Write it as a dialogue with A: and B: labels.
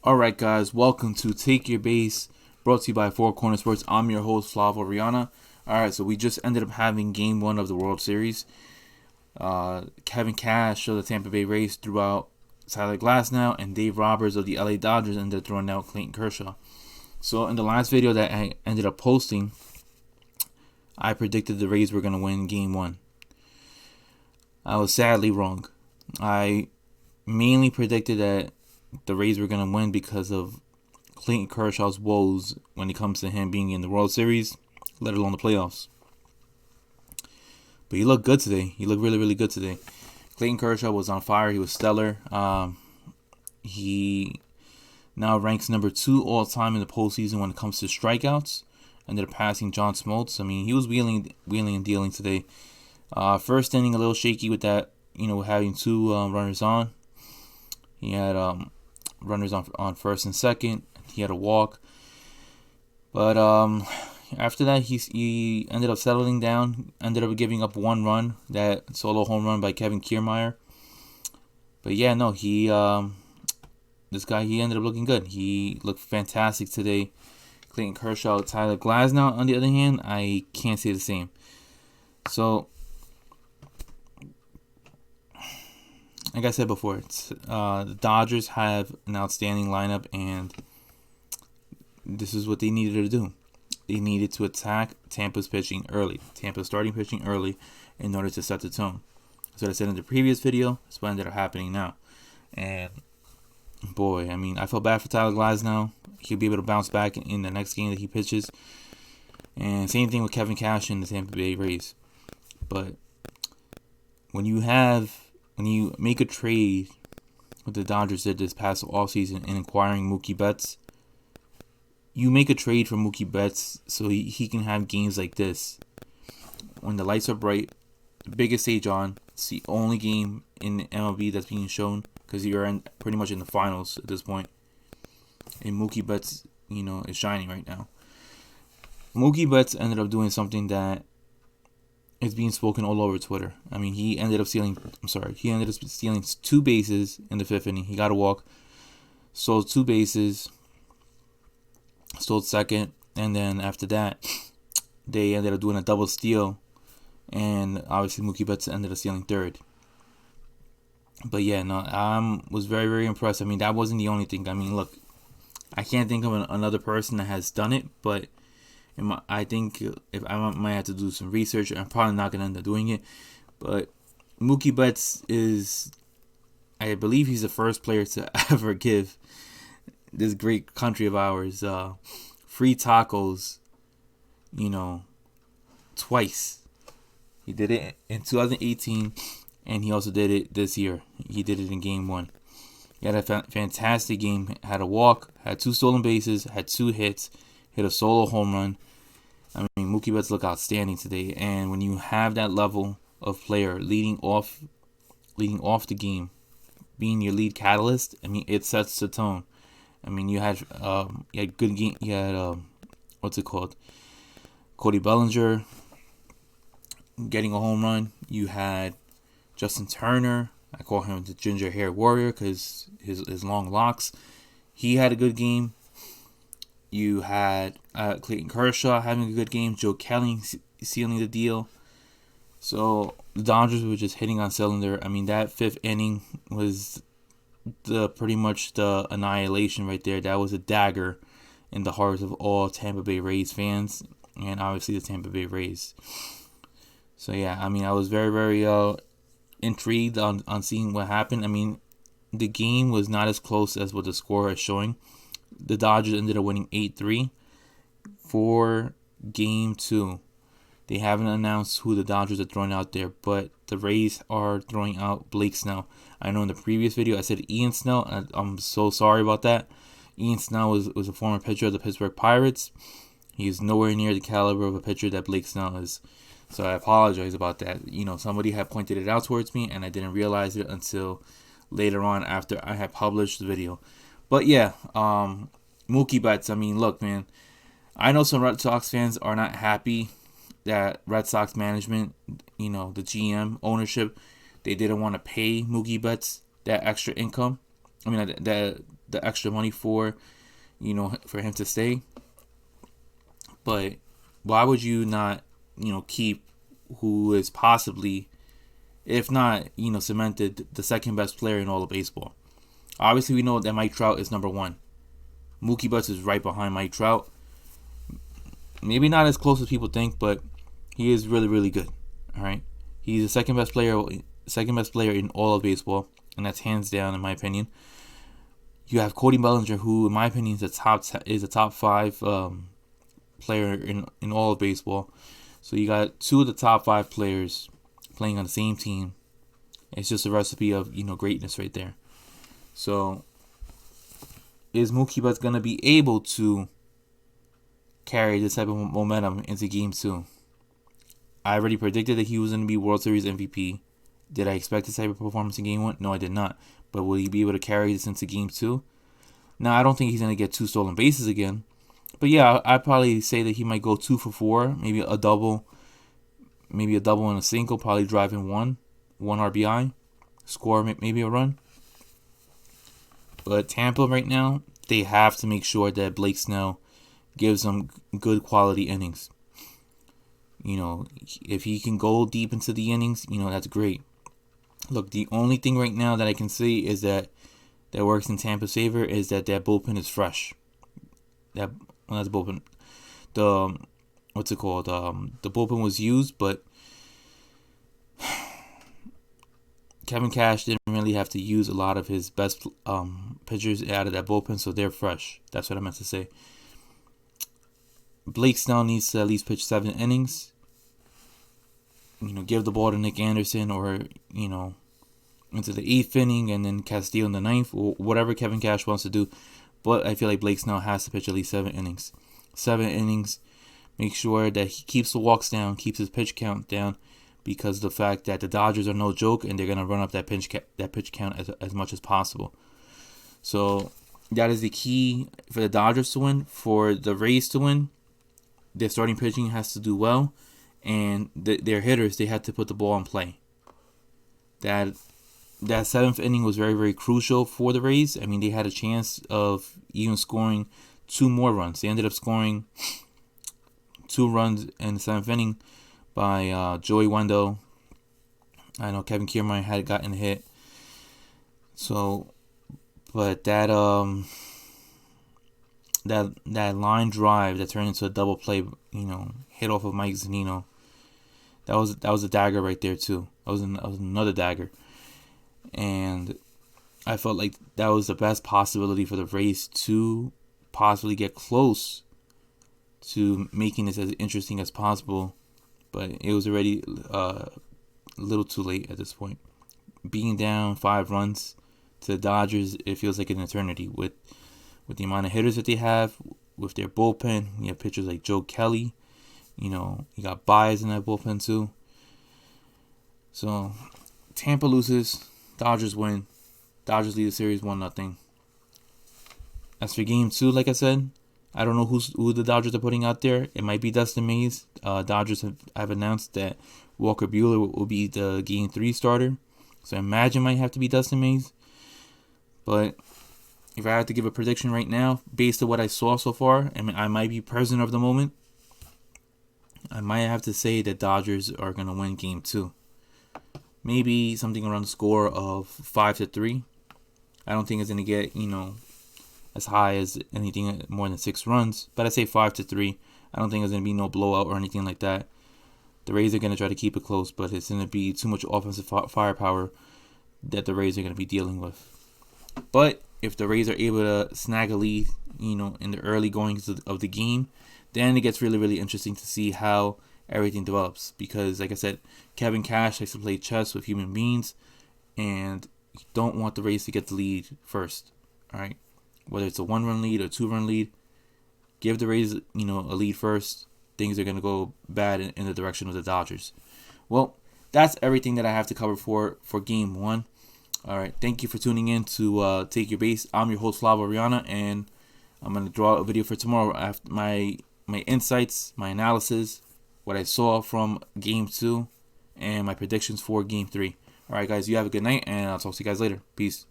A: Alright guys, welcome to Take Your Base, brought to you by Four Corner Sports. I'm your host, Flavo Rihanna. Alright, so we just ended up having Game 1 of the World Series. Kevin Cash of the Tampa Bay Rays threw out Tyler Glasnow, and Dave Roberts of the LA Dodgers ended up throwing out Clayton Kershaw. So in the last video that I ended up posting, I predicted the Rays were going to win Game 1. I was sadly wrong. I mainly predicted that the Rays were going to win because of Clayton Kershaw's woes when it comes to him being in the World Series, let alone the playoffs. But he looked good today. He looked really, really good today. Clayton Kershaw was on fire. He was stellar. He now ranks number 2 all time in the postseason when it comes to strikeouts. Ended up passing John Smoltz. I mean, he was wheeling and dealing today. First inning a little shaky with that, having 2 runners on. He had runners on first and second. He had a walk. But after that, he ended up settling down. Ended up giving up 1 run, that solo home run by Kevin Kiermaier. But yeah, no, this guy, he ended up looking good. He looked fantastic today. Clayton Kershaw, Tyler Glasnow, on the other hand, I can't say the same. So, like I said before, the Dodgers have an outstanding lineup, and this is what they needed to do. They needed to attack Tampa's starting pitching early in order to set the tone. That's what I said in the previous video. That's what ended up happening now. And boy, I mean, I felt bad for Tyler Glasnow. He'll be able to bounce back in the next game that he pitches. And same thing with Kevin Cash and the Tampa Bay Rays. But when you make a trade, what the Dodgers did this past offseason in acquiring Mookie Betts, you make a trade for Mookie Betts so he can have games like this. When the lights are bright, the biggest stage on, it's the only game in MLB that's being shown because you're pretty much in the finals at this point. And Mookie Betts, is shining right now. Mookie Betts ended up doing something that is being spoken all over Twitter. I mean, he ended up stealing 2 bases in the 5th inning. He got a walk, stole 2 bases, stole second, and then after that, they ended up doing a double steal, and obviously Mookie Betts ended up stealing 3rd. But yeah, no, I was very, very impressed. I mean, that wasn't the only thing. I mean, look, I can't think of another person that has done it, but I think if I might have to do some research, I'm probably not going to end up doing it. But Mookie Betts I believe he's the first player to ever give this great country of ours free tacos, twice. He did it in 2018, and he also did it this year. He did it in Game 1. He had a fantastic game. Had a walk, had 2 stolen bases, had 2 hits, hit a solo home run. I mean, Mookie Betts looked outstanding today. And when you have that level of player leading off the game, being your lead catalyst, I mean, it sets the tone. I mean, you had good game. You had Cody Bellinger getting a home run. You had Justin Turner. I call him the ginger hair warrior because his long locks. He had a good game. You had Clayton Kershaw having a good game. Joe Kelly sealing the deal. So the Dodgers were just hitting on cylinder. I mean, that 5th inning was pretty much the annihilation right there. That was a dagger in the hearts of all Tampa Bay Rays fans, and obviously the Tampa Bay Rays. So yeah, I mean, I was very, very intrigued on seeing what happened. I mean, the game was not as close as what the score is showing. The Dodgers ended up winning 8-3 for Game 2. They haven't announced who the Dodgers are throwing out there, but the Rays are throwing out Blake Snell. I know in the previous video I said Ian Snell, and I'm so sorry about that. Ian Snell was a former pitcher of the Pittsburgh Pirates. He is nowhere near the caliber of a pitcher that Blake Snell is. So I apologize about that. Somebody had pointed it out towards me, and I didn't realize it until later on after I had published the video. But yeah, Mookie Betts, I mean, look, man, I know some Red Sox fans are not happy that Red Sox management, the GM ownership, they didn't want to pay Mookie Betts that extra income. I mean, that the extra money for, for him to stay. But why would you not, keep who is possibly, if not, cemented the second best player in all of baseball? Obviously, we know that Mike Trout is number one. Mookie Betts is right behind Mike Trout. Maybe not as close as people think, but he is really, really good. All right, he's the second best player in all of baseball, and that's hands down, in my opinion. You have Cody Bellinger, who, in my opinion, is a top 5 player in all of baseball. So you got 2 of the top 5 players playing on the same team. It's just a recipe of greatness right there. So is Mookie Betts gonna be able to carry this type of momentum into Game 2? I already predicted that he was going to be World Series MVP. Did I expect this type of performance in Game 1? No, I did not. But will he be able to carry this into Game 2? Now, I don't think he's going to get 2 stolen bases again. But yeah, I'd probably say that he might go 2 for 4. Maybe a double and a single. Probably driving one RBI. Score maybe a run. But Tampa right now, they have to make sure that Blake Snell gives them good quality innings. If he can go deep into the innings, that's great. Look, the only thing right now that I can say is that works in Tampa's favor is that bullpen is fresh. That's the bullpen. What's it called? The bullpen was used, but Kevin Cash didn't really have to use a lot of his best pitchers out of that bullpen, so they're fresh. That's what I meant to say. Blake Snell needs to at least pitch 7 innings. Give the ball to Nick Anderson, or into the 8th inning, and then Castillo in the 9th, or whatever Kevin Cash wants to do. But I feel like Blake Snell has to pitch at least 7 innings. 7 innings. Make sure that he keeps the walks down, keeps his pitch count down, because of the fact that the Dodgers are no joke, and they're gonna run up that pitch count as much as possible. So that is the key for the Dodgers to win. For the Rays to win, their starting pitching has to do well, and their hitters, they had to put the ball in play. That 7th inning was very, very crucial for the Rays. I mean, they had a chance of even scoring 2 more runs. They ended up scoring 2 runs in the 7th inning by Joey Wendell. I know Kevin Kiermaier had gotten hit. So, but that line drive that turned into a double play, hit off of Mike Zunino. That was a dagger right there too. That was another dagger, and I felt like that was the best possibility for the Rays to possibly get close to making this as interesting as possible. But it was already a little too late at this point. Being down 5 runs to the Dodgers, it feels like an eternity with the amount of hitters that they have, with their bullpen. You have pitchers like Joe Kelly. You got Baez in that bullpen too. So, Tampa loses, Dodgers win. Dodgers lead the series 1-0. As for Game 2, like I said, I don't know who the Dodgers are putting out there. It might be Dustin Mays. Dodgers have announced that Walker Buehler will be the Game 3 starter. So I imagine it might have to be Dustin Mays. But if I had to give a prediction right now, based on what I saw so far, I might be president of the moment. I might have to say that Dodgers are going to win Game 2. Maybe something around the score of 5-3. I don't think it's going to get, as high as anything more than 6 runs. But I say 5-3. I don't think there's going to be no blowout or anything like that. The Rays are going to try to keep it close, but it's going to be too much offensive firepower that the Rays are going to be dealing with. But if the Rays are able to snag a lead, in the early goings of the game, then it gets really, really interesting to see how everything develops. Because, like I said, Kevin Cash likes to play chess with human beings, and you don't want the Rays to get the lead first. All right, whether it's a 1-run lead or 2-run lead, give the Rays, a lead first. Things are going to go bad in the direction of the Dodgers. Well, that's everything that I have to cover for Game 1. All right, thank you for tuning in to Take Your Base. I'm your host, Flavo Ariana, and I'm going to draw a video for tomorrow after my insights, my analysis, what I saw from Game 2, and my predictions for Game 3. All right, guys, you have a good night, and I'll talk to you guys later. Peace.